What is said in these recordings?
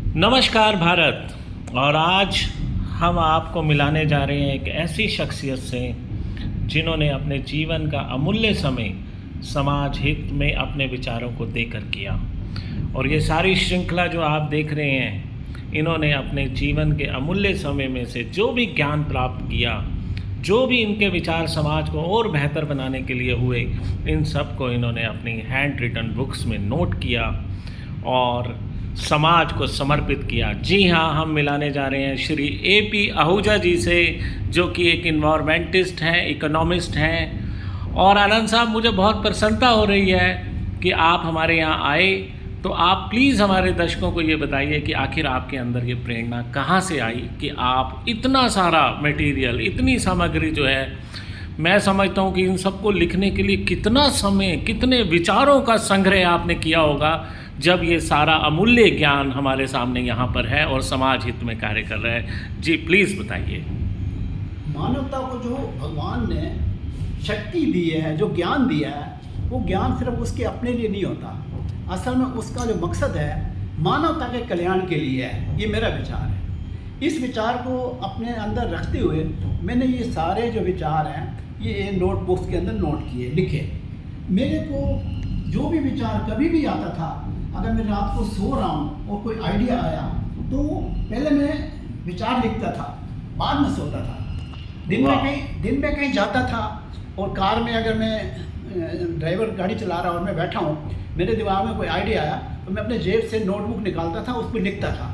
नमस्कार भारत। और आज हम आपको मिलाने जा रहे हैं एक ऐसी शख्सियत से जिन्होंने अपने जीवन का अमूल्य समय समाज हित में अपने विचारों को देकर किया। और ये सारी श्रृंखला जो आप देख रहे हैं, इन्होंने अपने जीवन के अमूल्य समय में से जो भी ज्ञान प्राप्त किया, जो भी इनके विचार समाज को और बेहतर बनाने के लिए हुए, इन सब को इन्होंने अपनी हैंड रिटन बुक्स में नोट किया और समाज को समर्पित किया। जी हाँ, हम मिलाने जा रहे हैं श्री A.P. आहूजा जी से, जो कि एक इन्वायरमेंटिस्ट हैं, इकोनॉमिस्ट हैं। और आनंद साहब, मुझे बहुत प्रसन्नता हो रही है कि आप हमारे यहाँ आए। तो आप प्लीज़ हमारे दर्शकों को ये बताइए कि आखिर आपके अंदर ये प्रेरणा कहाँ से आई कि आप इतना सारा मटेरियल, इतनी सामग्री जो है, मैं समझता हूँ कि इन सबको लिखने के लिए कितना समय, कितने विचारों का संग्रह आपने किया होगा, जब ये सारा अमूल्य ज्ञान हमारे सामने यहाँ पर है और समाज हित में कार्य कर रहा है। जी प्लीज़ बताइए। मानवता को जो भगवान ने शक्ति दी है, जो ज्ञान दिया है, वो ज्ञान सिर्फ उसके अपने लिए नहीं होता। असल में उसका जो मकसद है मानवता के कल्याण के लिए है। ये मेरा विचार है। इस विचार को अपने अंदर रखते हुए मैंने ये सारे जो विचार हैं ये नोटबुक्स के अंदर नोट किए, लिखे। मेरे को जो भी विचार कभी भी आता था, अगर मैं रात को सो रहा हूँ और कोई आइडिया आया तो पहले मैं विचार लिखता था, बाद में सोता था। दिन में कहीं जाता था और कार में अगर मैं ड्राइवर गाड़ी चला रहा और मैं बैठा हूँ, मेरे दिमाग में कोई आइडिया आया तो मैं अपने जेब से नोटबुक निकालता था, उस पर लिखता था।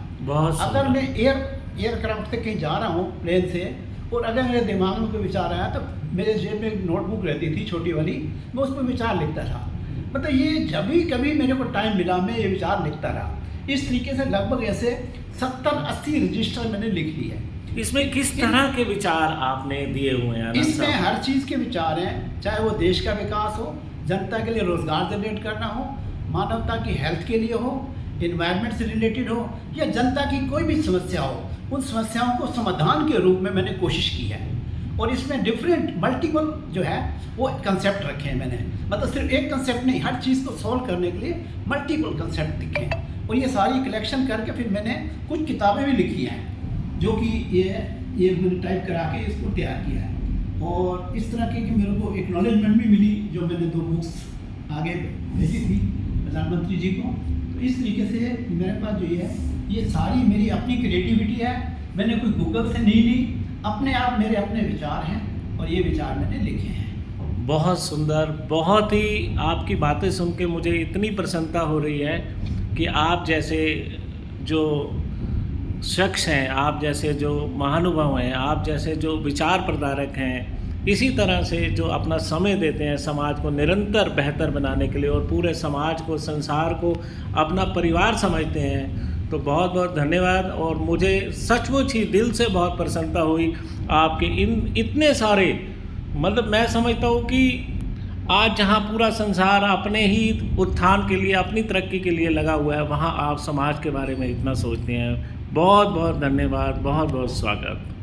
अगर मैं एयरक्राफ्ट से कहीं जा रहा हूँ प्लेन से, और अगर मेरे दिमाग में कोई विचार आया तो मेरे जेब में एक नोटबुक रहती थी छोटी वाली, मैं उस पर विचार लिखता था। मतलब ये जब भी कभी मेरे को टाइम मिला मैं ये विचार लिखता रहा। इस तरीके से लगभग ऐसे 70-80 रजिस्टर मैंने लिख ली है। इसमें किस तरह के विचार आपने दिए हुए हैं? इसमें हर चीज़ के विचार हैं, चाहे वो देश का विकास हो, जनता के लिए रोजगार जनरेट करना हो, मानवता की हेल्थ के लिए हो, इन्वायरमेंट से रिलेटेड हो, या जनता की कोई भी समस्या हो, उन समस्याओं को समाधान के रूप में मैंने कोशिश की है। और इसमें डिफरेंट मल्टीपल जो है वो कंसेप्ट रखे हैं मैंने। मतलब सिर्फ एक कंसेप्ट नहीं, हर चीज़ को सॉल्व करने के लिए मल्टीपल कंसेप्ट लिखे हैं। और ये सारी कलेक्शन करके फिर मैंने कुछ किताबें भी लिखी हैं, जो कि ये मैंने टाइप करा के इसको तैयार किया है। और इस तरह की कि मेरे को एक्नॉलेजमेंट भी मिली, जो मैंने 2 बुक्स आगे भेजी थी प्रधानमंत्री जी को। तो इस तरीके से मेरे पास जो ये सारी मेरी अपनी क्रिएटिविटी है। मैंने कोई गूगल से नहीं ली, अपने आप मेरे अपने विचार हैं और ये विचार मैंने लिखे हैं। बहुत सुंदर। बहुत ही आपकी बातें सुन के मुझे इतनी प्रसन्नता हो रही है कि आप जैसे जो शख्स हैं, आप जैसे जो महानुभाव हैं, आप जैसे जो विचार प्रधारक हैं, इसी तरह से जो अपना समय देते हैं समाज को निरंतर बेहतर बनाने के लिए और पूरे समाज को, संसार को अपना परिवार समझते हैं, तो बहुत बहुत धन्यवाद। और मुझे सचमुच ही दिल से बहुत प्रसन्नता हुई आपके इतने सारे, मतलब मैं समझता हूँ कि आज जहाँ पूरा संसार अपने ही उत्थान के लिए, अपनी तरक्की के लिए लगा हुआ है, वहाँ आप समाज के बारे में इतना सोचते हैं। बहुत बहुत धन्यवाद, बहुत बहुत स्वागत।